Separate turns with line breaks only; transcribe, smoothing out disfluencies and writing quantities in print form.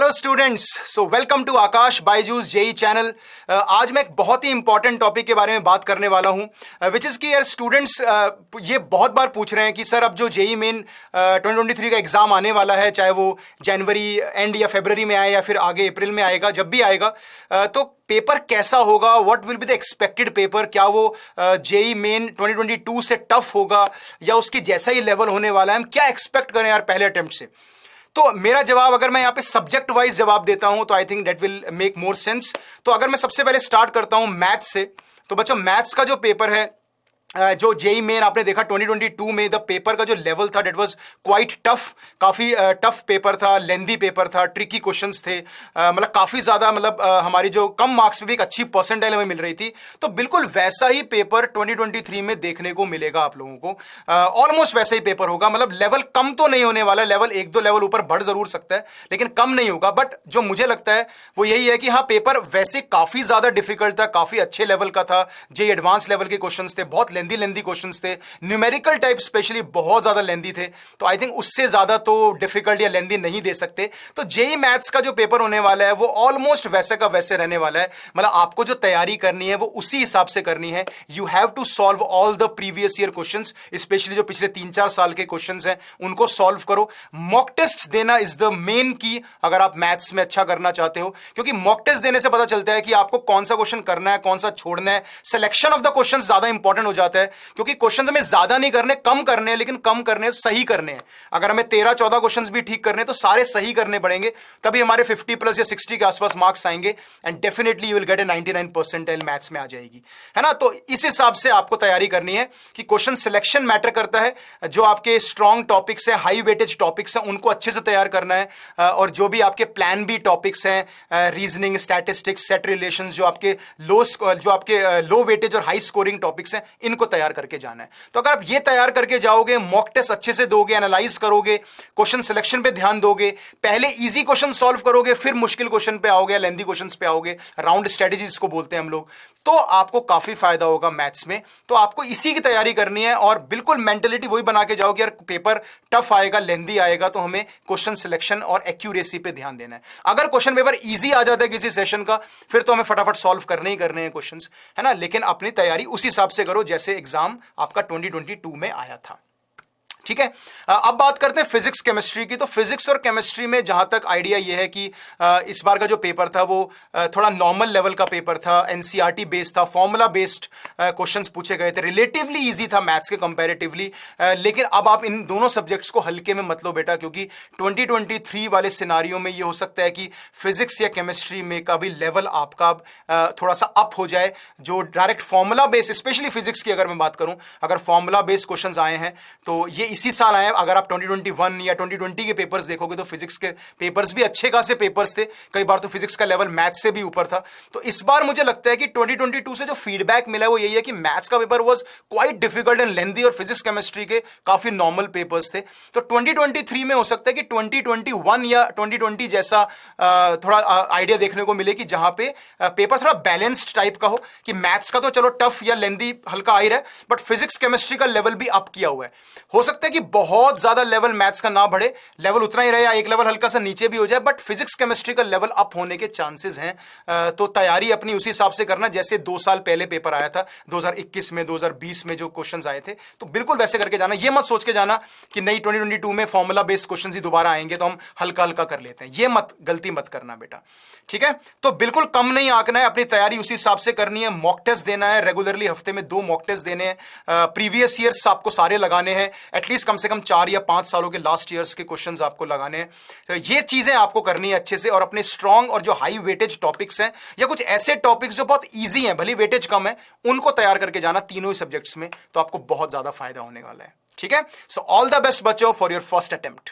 Hello students, so welcome to Aakash Byju's JEE channel. आज मैं एक बहुत ही इंपॉर्टेंट टॉपिक के बारे में बात करने वाला हूं, विच इज़ कि यार स्टूडेंट्स ये बहुत बार पूछ रहे हैं कि सर अब जो जेई मेन 2023 का एग्ज़ाम आने वाला है, चाहे वो जनवरी एंड या फरवरी में आए या फिर आगे अप्रैल में आएगा, जब भी आएगा तो पेपर कैसा होगा, what will be the expected paper, क्या वो जेई मेन 2022 से टफ होगा या उसकी जैसा ही लेवल होने वाला है, हम क्या एक्सपेक्ट करें यार पहले अटेम्प्ट से। तो मेरा जवाब, अगर मैं यहाँ पे सब्जेक्ट वाइज जवाब देता हूं तो I think that will make more sense. तो अगर मैं सबसे पहले स्टार्ट करता हूं मैथ्स से, तो बच्चों मैथ्स का जो पेपर है, जो जेई मेन आपने देखा 2022 में, द पेपर का जो लेवल था डेट वाज क्वाइट टफ, काफ़ी टफ पेपर था, लेंदी पेपर था, ट्रिकी क्वेश्चंस थे, मतलब काफ़ी ज़्यादा, मतलब हमारी जो कम मार्क्स में भी एक अच्छी परसेंटाइल हमें मिल रही थी। तो बिल्कुल वैसा ही पेपर 2023 में देखने को मिलेगा आप लोगों को, ऑलमोस्ट वैसा ही पेपर होगा। मतलब लेवल कम तो नहीं होने वाला, लेवल एक दो लेवल ऊपर बढ़ ज़रूर सकता है लेकिन कम नहीं होगा। बट जो मुझे लगता है वो यही है कि हाँ, पेपर वैसे काफ़ी ज़्यादा डिफिकल्ट था, काफ़ी अच्छे लेवल का था, जेई एडवांस लेवल के क्वेश्चन थे, बहुत लेंदी क्वेश्चंस थे, न्यूमेरिकल टाइप स्पेशली बहुत ज्यादा लेंदी थे। तो आई थिंक उससे ज्यादा तो डिफिकल्ट या लेंदी नहीं दे सकते। तो जेई मैथ्स का जो पेपर होने वाला है वो ऑलमोस्ट वैसे का वैसे रहने वाला है। मतलब आपको जो तैयारी करनी है वो उसी हिसाब से करनी है। You have to solve all the previous year questions, specially जो पिछले 3-4 साल के क्वेश्चंस हैं उनको सॉल्व करो। मॉक टेस्ट देना इज द मेन की अगर आप मैथ्स में अच्छा करना चाहते हो, क्योंकि मॉक टेस्ट देने से पता चलता है कि आपको कौन सा क्वेश्चन करना है, कौन सा छोड़ना है। सिलेक्शन ऑफ द क्वेश्चन ज्यादा इंपॉर्टेंट हो जाता है, क्योंकि क्वेश्चंस हमें ज्यादा नहीं करने, कम करने हैं, लेकिन कम करने सही करने हैं। अगर हमें 13-14 क्वेश्चंस भी ठीक करने तो सारे सही करने पड़ेंगे, तभी हमारे 50 प्लस या 60 के आसपास मार्क्स आएंगे and definitely you will get A 99 percentile maths में आ जाएगी, है ना। तो इस हिसाब से आपको तैयारी करनी है कि क्वेश्चन सिलेक्शन मैटर करता है। जो आपके स्ट्रॉन्ग टॉपिक्स हैं, हाई वेटेज टॉपिक्स हैं, उनको अच्छे से तैयार करना है, और जो भी आपके प्लान बी टॉपिक्स हैं, रीजनिंग, स्टैटिस्टिक्स, सेट रिलेशंस, जो आपके लो वेटेज और हाई स्कोरिंग टॉपिक्स हैं, इनको तैयार करके जाना है। तो अगर आप ये तैयार करके जाओगे, मॉक टेस्ट अच्छे से दोगे, एनालाइज करोगे, क्वेश्चन सिलेक्शन पे ध्यान दोगे, पहले इजी क्वेश्चन सॉल्व करोगे, फिर मुश्किल क्वेश्चन पे आओगे, लेंदी क्वेश्चंस पे आओगे, राउंड स्ट्रेटजी जिसको बोलते हैं हम लोग, तो आपको काफी फायदा होगा मैथ्स में। तो आपको इसी की तैयारी करनी है और बिल्कुल मेंटेलिटी वही बना के जाओगे, यार पेपर टफ आएगा, लेंदी आएगा, तो हमें क्वेश्चन सिलेक्शन और एक्यूरेसी पे ध्यान देना है। अगर क्वेश्चन पेपर इजी आ जाता है किसी सेशन का, फिर तो हमें फटाफट सॉल्व करने ही करने हैं क्वेश्चंस, है ना। लेकिन अपनी तैयारी उस हिसाब से करो जैसे एग्जाम आपका 2022 में आया था, ठीक है। अब बात करते हैं फिजिक्स केमिस्ट्री की। तो फिजिक्स और केमिस्ट्री में जहां तक आइडिया यह है कि इस बार का जो पेपर था वो थोड़ा नॉर्मल लेवल का पेपर था, एनसीईआरटी बेस्ड था, फॉर्मूला बेस्ड क्वेश्चंस पूछे गए थे, रिलेटिवली इजी था मैथ्स के कंपैरेटिवली। लेकिन अब आप इन दोनों सब्जेक्ट्स को हल्के में मत लो बेटा, क्योंकि 2023 वाले सिनारियो में ये हो सकता है कि फिजिक्स या केमिस्ट्री में का भी लेवल आपका थोड़ा सा अप हो जाए। जो direct formula based, specially physics की अगर मैं बात करूं, अगर फॉर्मूला बेस्ड क्वेश्चंस आए हैं तो ये इसी साल आए। अगर आप 2021 या 2020 के पेपर्स देखोगे तो फिजिक्स के पेपर्स भी अच्छे खासे पेपर्स थे, कई बार तो फिजिक्स का लेवल मैथ्स से भी ऊपर था। तो इस बार मुझे लगता है कि 2022 से जो फीडबैक मिला है वो यही है कि मैथ्स का paper was quite difficult and लेंदी और फिजिक्स केमिस्ट्री के काफी नॉर्मल पेपर्स थे। तो 2023 में हो सकता है कि 2021 या 2020 जैसा थोड़ा आइडिया देखने को मिले कि जहां पे पेपर थोड़ा बैलेंस्ड टाइप का हो, कि मैथ्स का तो चलो टफ या लेंदी हल्का आ ही रहा है, बट फिजिक्स केमिस्ट्री का लेवल भी अप किया हुआ है। हो सकता है कि बहुत ज्यादा लेवल मैथ्स का ना बढ़े, लेवल उतना ही रहे या एक लेवल हल्का सा नीचे भी हो जाए, बट फिजिक्स केमिस्ट्री का लेवल अप होने के चांसेस हैं। तो तैयारी अपनी उसी हिसाब से करना जैसे 2 साल पहले पेपर आया था, 2021 में, 2020 में जो क्वेश्चंस आए थे, तो बिल्कुल वैसे करके जाना। ये मत सोच के जाना कि नहीं 2022 में फॉर्मूला बेस्ड क्वेश्चंस ही दोबारा आएंगे तो हम हल्का हल्का कर लेते हैं, ये गलती मत करना बेटा, ठीक है। तो बिल्कुल कम नहीं आंकना है, अपनी तैयारी उसी हिसाब से करनी है। मॉक टेस्ट देना है रेगुलरली, हफ्ते में 2 मॉक टेस्ट देने हैं, प्रीवियस ईयर्स आपको सारे लगाने हैं, एटलीस्ट कम से कम 4 या 5 सालों के लास्ट ईयर्स के क्वेश्चंस आपको लगाने हैं। तो ये चीजें आपको करनी है अच्छे से, और अपने स्ट्रॉन्ग और जो हाई वेटेज टॉपिक्स हैं या कुछ ऐसे टॉपिक्स जो बहुत ईजी हैं, भले वेटेज कम है, उनको तैयार करके जाना तीनों ही सब्जेक्ट्स में, तो आपको बहुत ज्यादा फायदा होने वाला है, ठीक है। सो ऑल द बेस्ट बच्चों फॉर योर फर्स्ट अटेम्प्ट।